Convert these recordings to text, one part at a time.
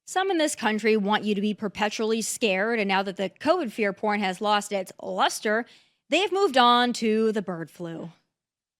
Some in this country want you to be perpetually scared, and now that the COVID fear porn has lost its luster, they've moved on to the bird flu.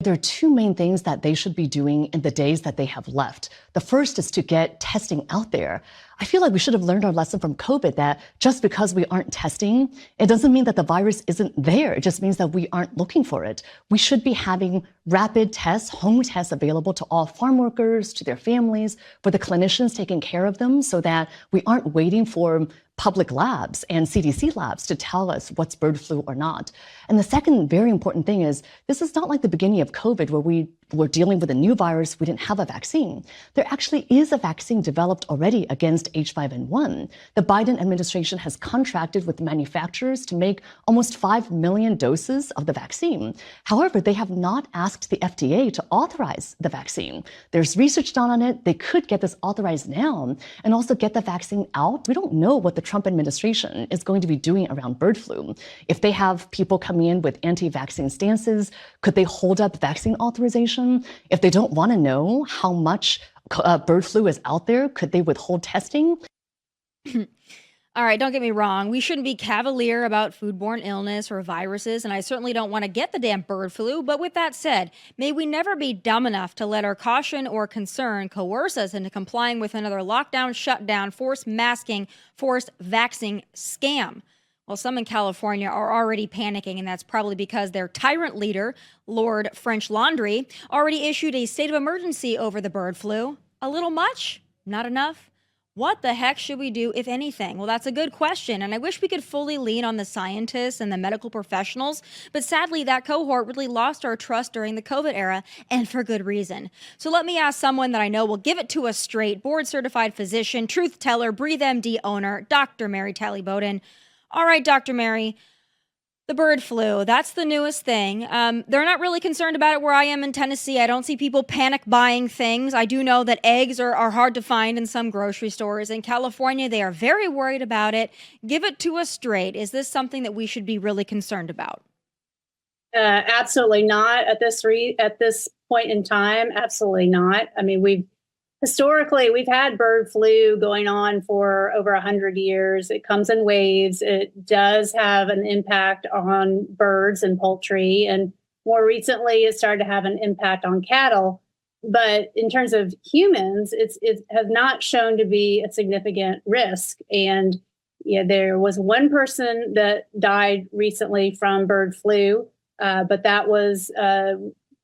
There are two main things that they should be doing in the days that they have left. The first is to get testing out there. I feel like we should have learned our lesson from COVID that just because we aren't testing, it doesn't mean that the virus isn't there. It just means that we aren't looking for it. We should be having rapid tests, home tests available to all farm workers, to their families, for the clinicians taking care of them so that we aren't waiting for public labs and CDC labs to tell us what's bird flu or not. And the second very important thing is this is not like the beginning of COVID where we were dealing with a new virus, we didn't have a vaccine. There actually is a vaccine developed already against H5N1. The Biden administration has contracted with manufacturers to make almost 5 million doses of the vaccine. However, they have not asked the FDA to authorize the vaccine. There's research done on it. They could get this authorized now and also get the vaccine out. We don't know what the Trump administration is going to be doing around bird flu. If they have people coming in with anti-vaccine stances, could they hold up vaccine authorization? If they don't want to know how much bird flu is out there, could they withhold testing? All right, don't get me wrong. We shouldn't be cavalier about foodborne illness or viruses, and I certainly don't want to get the damn bird flu. But with that said, may we never be dumb enough to let our caution or concern coerce us into complying with another lockdown, shutdown, forced masking, forced vaxing scam. Well, some in California are already panicking, and that's probably because their tyrant leader, Lord French Laundry, already issued a state of emergency over the bird flu. A little much? Not enough? What the heck should we do, if anything? Well, that's a good question, and I wish we could fully lean on the scientists and the medical professionals, but sadly, that cohort really lost our trust during the COVID era, and for good reason. So let me ask someone that I know will give it to us straight, board-certified physician, truth teller, BreatheMD owner, Dr. Mary Talley Bowden. All right, Dr. Mary, the bird flu, that's the newest thing. They're not really concerned about it where I am in Tennessee. I don't see people panic buying things. I do know that eggs are hard to find in some grocery stores. In California, they are very worried about it. Give it to us straight. Is this something that we should be really concerned about? Absolutely not at this point in time. Absolutely not. I mean, historically, we've had bird flu going on for over 100 years. It comes in waves. It does have an impact on birds and poultry. And more recently, it started to have an impact on cattle. But in terms of humans, it has not shown to be a significant risk. And there was one person that died recently from bird flu, but that was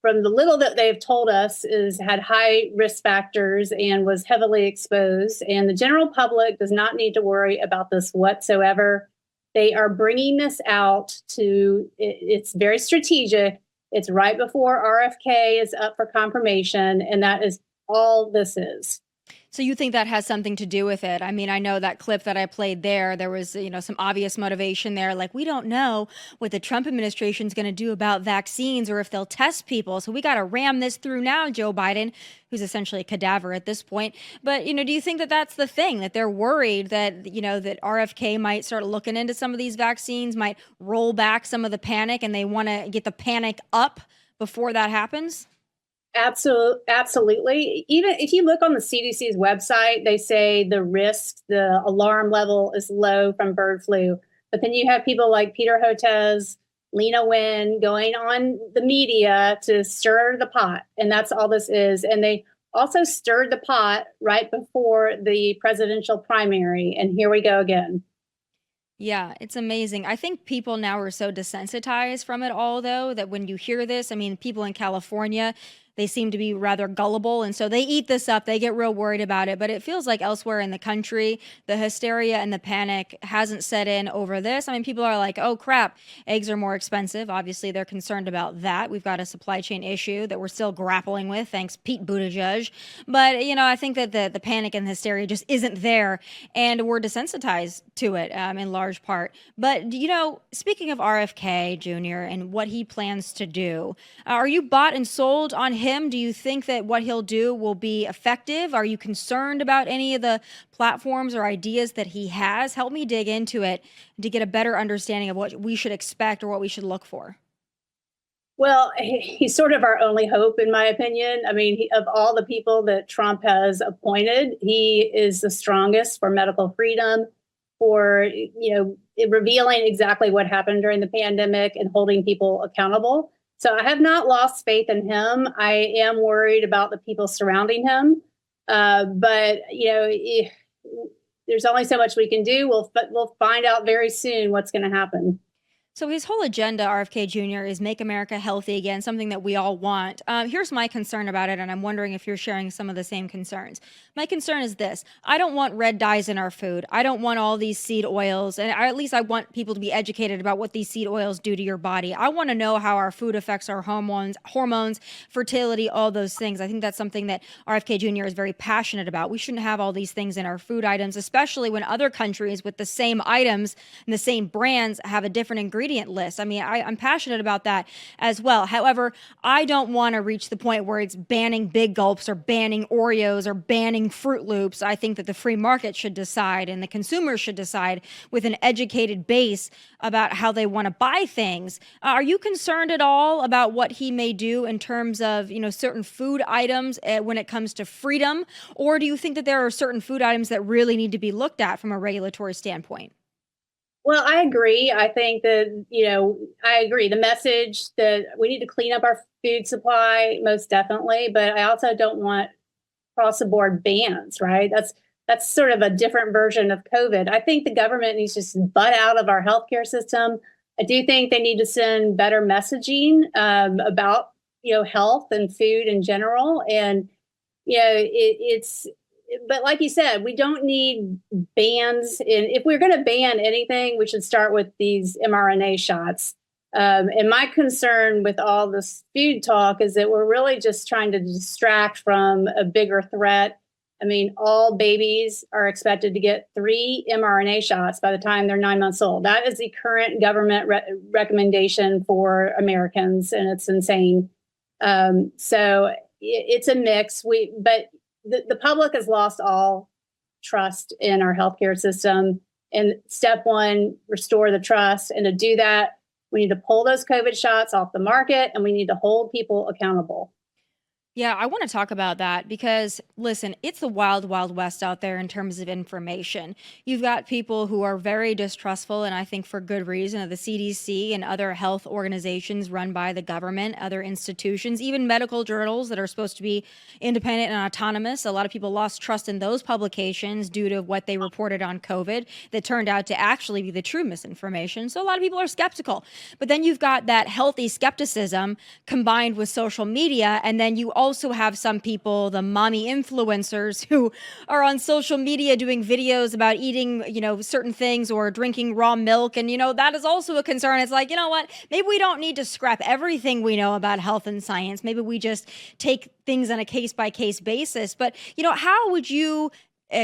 from the little that they've told us, had high risk factors and was heavily exposed. And the general public does not need to worry about this whatsoever. They are bringing this out it's very strategic. It's right before RFK is up for confirmation. And that is all this is. So you think that has something to do with it? I mean, I know that clip that I played there was, some obvious motivation there. Like, we don't know what the Trump administration is going to do about vaccines or if they'll test people. So we got to ram this through now, Joe Biden, who's essentially a cadaver at this point. But, do you think that that's the thing, that they're worried that, that RFK might start looking into some of these vaccines, might roll back some of the panic, and they want to get the panic up before that happens? Absolutely. Even if you look on the CDC's website, they say the alarm level is low from bird flu. But then you have people like Peter Hotez, Lena Nguyen going on the media to stir the pot. And that's all this is. And they also stirred the pot right before the presidential primary. And here we go again. Yeah, it's amazing. I think people now are so desensitized from it all, though, that when you hear this, I mean, people in California, they seem to be rather gullible. And so they eat this up. They get real worried about it. But it feels like elsewhere in the country, the hysteria and the panic hasn't set in over this. I mean, people are like, oh, crap, eggs are more expensive. Obviously, they're concerned about that. We've got a supply chain issue that we're still grappling with, thanks Pete Buttigieg. But, I think that the panic and hysteria just isn't there. And we're desensitized to it in large part. But, speaking of RFK Jr. and what he plans to do, are you bought and sold on him? Do you think that what he'll do will be effective? Are you concerned about any of the platforms or ideas that he has? Help me dig into it to get a better understanding of what we should expect or what we should look for. Well, he's sort of our only hope, in my opinion. I mean, of all the people that Trump has appointed, he is the strongest for medical freedom, for revealing exactly what happened during the pandemic and holding people accountable. So I have not lost faith in him. I am worried about the people surrounding him, but there's only so much we can do. We'll find out very soon what's going to happen. So his whole agenda, RFK Jr., is make America healthy again, something that we all want. Here's my concern about it, and I'm wondering if you're sharing some of the same concerns. My concern is this: I don't want red dyes in our food. I don't want all these seed oils, and at least I want people to be educated about what these seed oils do to your body. I want to know how our food affects our hormones, fertility, all those things. I think that's something that RFK Jr. is very passionate about. We shouldn't have all these things in our food items, especially when other countries with the same items and the same brands have a different ingredient list. I mean, I'm passionate about that as well. However, I don't want to reach the point where it's banning Big Gulps or banning Oreos or banning Fruit Loops. I think that the free market should decide and the consumers should decide with an educated base about how they want to buy things. Are you concerned at all about what he may do in terms of, certain food items when it comes to freedom? Or do you think that there are certain food items that really need to be looked at from a regulatory standpoint? Well, I agree. I think that, I agree. The message that we need to clean up our food supply, most definitely. But I also don't want across the board bans, right? That's sort of a different version of COVID. I think the government needs to just butt out of our healthcare system. I do think they need to send better messaging about, health and food in general. And, it's but like you said, we don't need bans. And if we're going to ban anything, we should start with these mRNA shots. And my concern with all this food talk is that we're really just trying to distract from a bigger threat. I mean, all babies are expected to get 3 mRNA shots by the time they're 9 months old. That is the current government recommendation for Americans, and it's insane. So it's a mix. But the public has lost all trust in our healthcare system. And step one, restore the trust. And to do that, we need to pull those COVID shots off the market and we need to hold people accountable. Yeah, I want to talk about that because, listen, it's the wild, wild west out there in terms of information. You've got people who are very distrustful, and I think for good reason, of the CDC and other health organizations run by the government, other institutions, even medical journals that are supposed to be independent and autonomous. A lot of people lost trust in those publications due to what they reported on COVID that turned out to actually be the true misinformation. So a lot of people are skeptical. But then you've got that healthy skepticism combined with social media, and then you also have some people, the mommy influencers, who are on social media doing videos about eating, certain things or drinking raw milk. And, that is also a concern. It's like, you know what? Maybe we don't need to scrap everything we know about health and science. Maybe we just take things on a case by case basis. But, how would you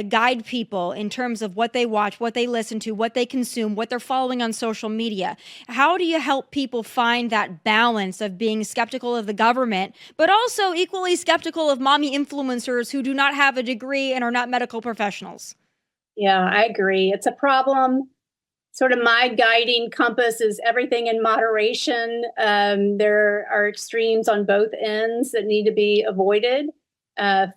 guide people in terms of what they watch, what they listen to, what they consume, what they're following on social media? How do you help people find that balance of being skeptical of the government, but also equally skeptical of mommy influencers who do not have a degree and are not medical professionals? Yeah, I agree. It's a problem. Sort of my guiding compass is everything in moderation. There are extremes on both ends that need to be avoided.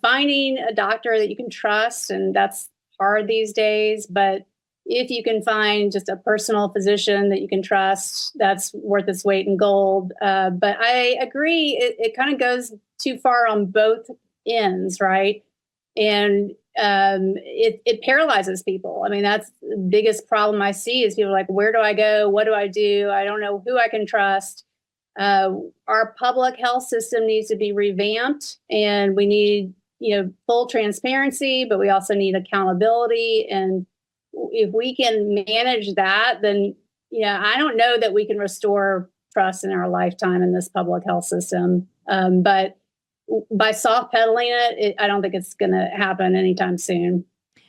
Finding a doctor that you can trust, and that's hard these days, but if you can find just a personal physician that you can trust, that's worth its weight in gold. But I agree, it kind of goes too far on both ends, right? And it paralyzes people. I mean, that's the biggest problem I see is people are like, where do I go? What do? I don't know who I can trust. Our public health system needs to be revamped, and we need, full transparency, but we also need accountability. And if we can manage that, then, I don't know that we can restore trust in our lifetime in this public health system. But by soft pedaling I don't think it's going to happen anytime soon.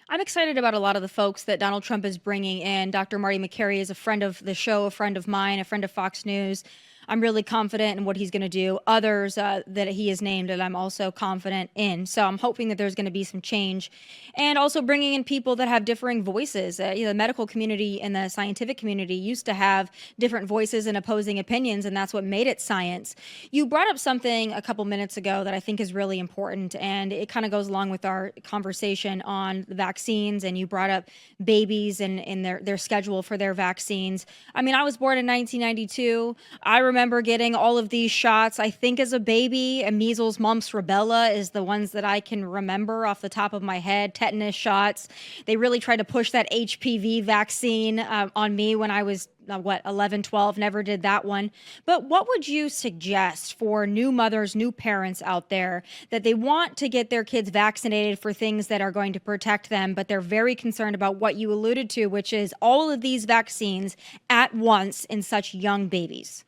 I'm excited about a lot of the folks that Donald Trump is bringing in. Dr. Marty McCary is a friend of the show, a friend of mine, a friend of Fox News. I'm really confident in what he's going to do. Others that he has named that I'm also confident in. So I'm hoping that there's going to be some change, and also bringing in people that have differing voices. The medical community and the scientific community used to have different voices and opposing opinions, and that's what made it science. You brought up something a couple minutes ago that I think is really important, and it kind of goes along with our conversation on the vaccines. And you brought up babies and their schedule for their vaccines. I mean, I was born in 1992. I remember getting all of these shots, I think, as a baby. And measles, mumps, rubella is the ones that I can remember off the top of my head. Tetanus shots. They really tried to push that HPV vaccine on me when I was 11, 12, never did that one. But what would you suggest for new mothers, new parents out there that they want to get their kids vaccinated for things that are going to protect them, but they're very concerned about what you alluded to, which is all of these vaccines at once in such young babies?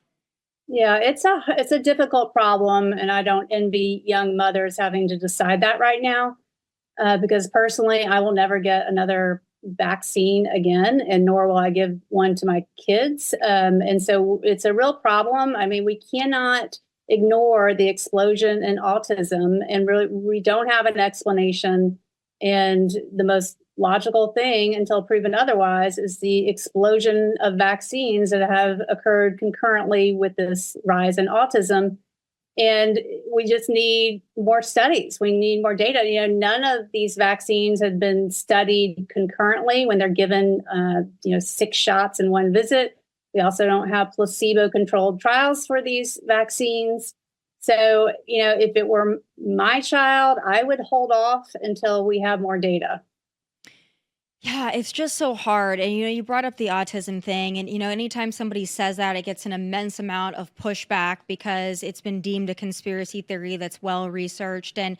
Yeah, it's a difficult problem, and I don't envy young mothers having to decide that right now. Because personally, I will never get another vaccine again, and nor will I give one to my kids. And so it's a real problem. I mean, we cannot ignore the explosion in autism, and really, we don't have an explanation. And the most logical thing, until proven otherwise, is the explosion of vaccines that have occurred concurrently with this rise in autism. And we just need more studies. We need more data. None of these vaccines have been studied concurrently when they're given, 6 shots in one visit. We also don't have placebo-controlled trials for these vaccines. So, if it were my child, I would hold off until we have more data. Yeah, it's just so hard. And, you brought up the autism thing. And, anytime somebody says that, it gets an immense amount of pushback because it's been deemed a conspiracy theory that's well researched. And,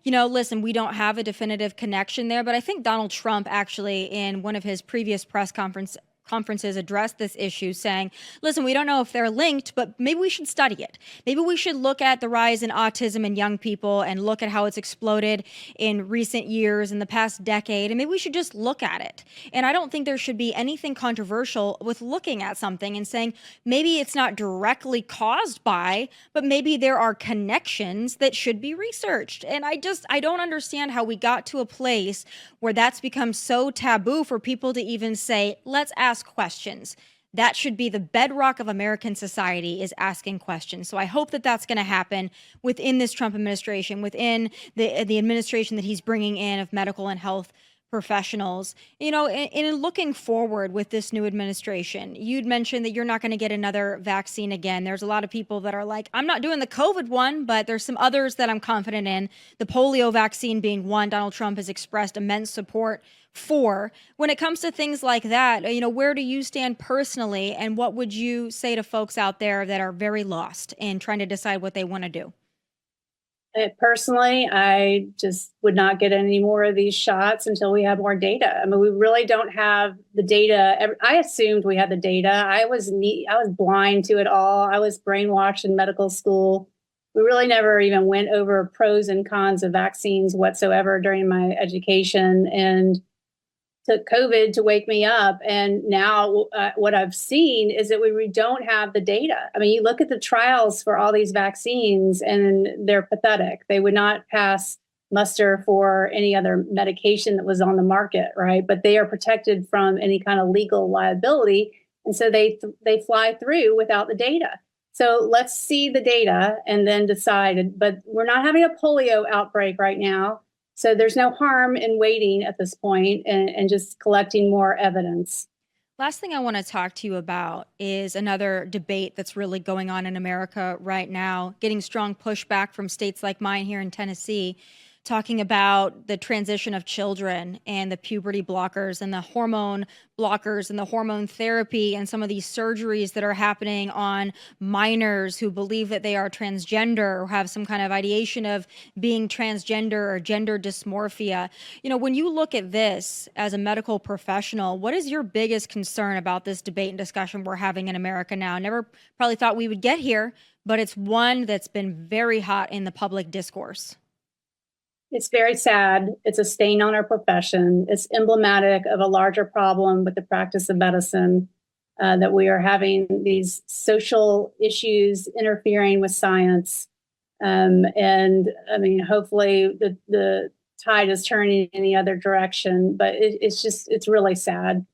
listen, we don't have a definitive connection there. But I think Donald Trump actually, in one of his previous press conferences, addressed this issue, saying, listen, we don't know if they're linked, but maybe we should study it. Maybe we should look at the rise in autism in young people and look at how it's exploded in recent years, in the past decade, and maybe we should just look at it. And I don't think there should be anything controversial with looking at something and saying, maybe it's not directly caused by, but maybe there are connections that should be researched. And I don't understand how we got to a place where that's become so taboo for people to even say, let's ask questions. That should be the bedrock of American society, is asking questions. So I hope that that's going to happen within this Trump administration, within the administration that he's bringing in of medical and health professionals. In looking forward with this new administration, you'd mentioned that you're not going to get another vaccine again. There's a lot of people that are like, I'm not doing the COVID one, but there's some others that I'm confident in. The polio vaccine being one Donald Trump has expressed immense support for. When it comes to things like that, where do you stand personally, and what would you say to folks out there that are very lost in trying to decide what they want to do? Personally, I just would not get any more of these shots until we have more data. I mean, we really don't have the data. I assumed we had the data. I was blind to it all. I was brainwashed in medical school. We really never even went over pros and cons of vaccines whatsoever during my education, and took COVID to wake me up. And now what I've seen is that we don't have the data. I mean, you look at the trials for all these vaccines and they're pathetic. They would not pass muster for any other medication that was on the market, right? But they are protected from any kind of legal liability. And so they fly through without the data. So let's see the data and then decide. But we're not having a polio outbreak right now. So there's no harm in waiting at this point and just collecting more evidence. Last thing I want to talk to you about is another debate that's really going on in America right now, getting strong pushback from states like mine here in Tennessee, talking about the transition of children and the puberty blockers and the hormone blockers and the hormone therapy and some of these surgeries that are happening on minors who believe that they are transgender or have some kind of ideation of being transgender or gender dysmorphia. When you look at this as a medical professional, what is your biggest concern about this debate and discussion we're having in America now? Never probably thought we would get here, but it's one that's been very hot in the public discourse. It's very sad. It's a stain on our profession. It's emblematic of a larger problem with the practice of medicine. that we are having these social issues interfering with science. And I mean, hopefully the tide is turning in the other direction, but it's really sad.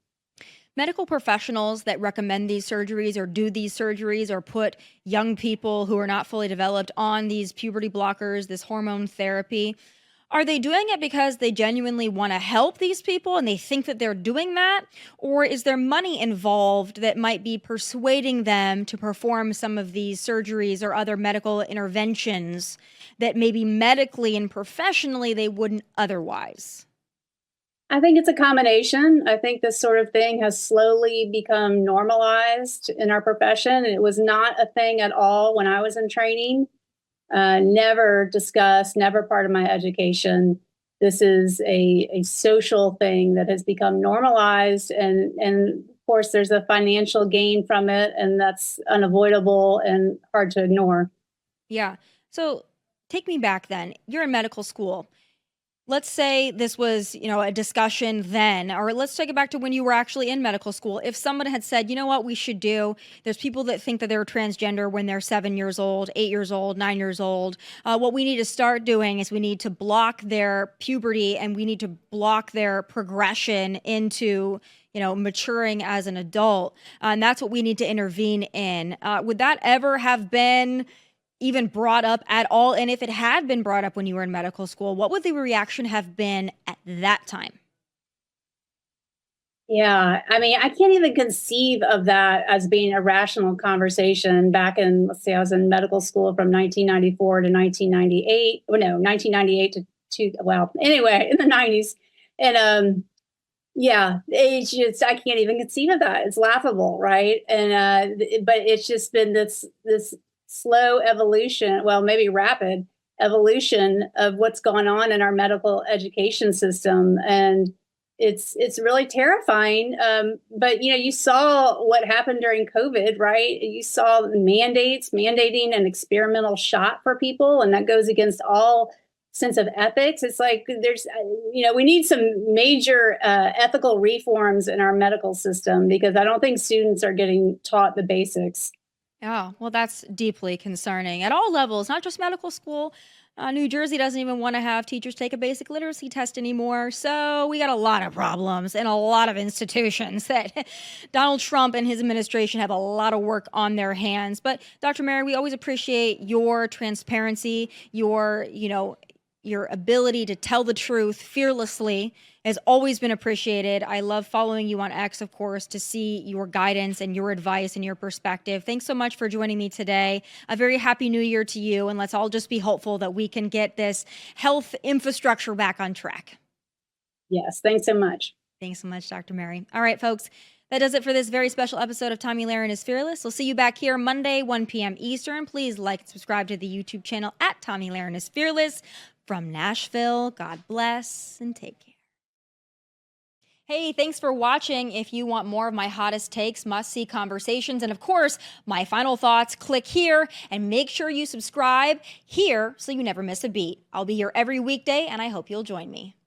Medical professionals that recommend these surgeries or do these surgeries or put young people who are not fully developed on these puberty blockers, this hormone therapy, are they doing it because they genuinely want to help these people and they think that they're doing that? Or is there money involved that might be persuading them to perform some of these surgeries or other medical interventions that maybe medically and professionally they wouldn't otherwise? I think it's a combination. I think this sort of thing has slowly become normalized in our profession. It was not a thing at all when I was in training. Never discussed, never part of my education. This is a social thing that has become normalized, and of course, there's a financial gain from it, and that's unavoidable and hard to ignore. Yeah. So take me back then. You're in medical school. Let's say this was, a discussion then, or let's take it back to when you were actually in medical school. If someone had said, you know what we should do, there's people that think that they're transgender when they're 7 years old, 8 years old, 9 years old. What we need to start doing is we need to block their puberty and we need to block their progression into maturing as an adult. And that's what we need to intervene in. Would that ever have been even brought up at all? And if it had been brought up when you were in medical school, what would the reaction have been at that time? Yeah, I mean, I can't even conceive of that as being a rational conversation back in, let's see, I was in medical school from 1994 to 1998. Well, no, 1998 to well, anyway, in the 90s. And yeah, it's just, I can't even conceive of that. It's laughable, right? And but it's just been this slow evolution, well, maybe rapid evolution of what's gone on in our medical education system. And it's really terrifying. But you saw what happened during COVID, right? You saw mandating an experimental shot for people, and that goes against all sense of ethics. It's like we need some major ethical reforms in our medical system, because I don't think students are getting taught the basics. Yeah, well, that's deeply concerning at all levels, not just medical school. New Jersey doesn't even want to have teachers take a basic literacy test anymore. So we got a lot of problems in a lot of institutions that Donald Trump and his administration have a lot of work on their hands. But Dr. Mary, we always appreciate your transparency, your ability to tell the truth fearlessly has always been appreciated. I love following you on X, of course, to see your guidance and your advice and your perspective. Thanks so much for joining me today. A very happy new year to you. And let's all just be hopeful that we can get this health infrastructure back on track. Yes, thanks so much. Thanks so much, Dr. Mary. All right, folks. That does it for this very special episode of Tomi Lahren is Fearless. We'll see you back here Monday, 1 p.m. Eastern. Please like and subscribe to the YouTube channel at Tomi Lahren is Fearless. From Nashville, God bless and take care. Hey, thanks for watching. If you want more of my hottest takes, must-see conversations, and of course, my final thoughts, click here and make sure you subscribe here so you never miss a beat. I'll be here every weekday, and I hope you'll join me.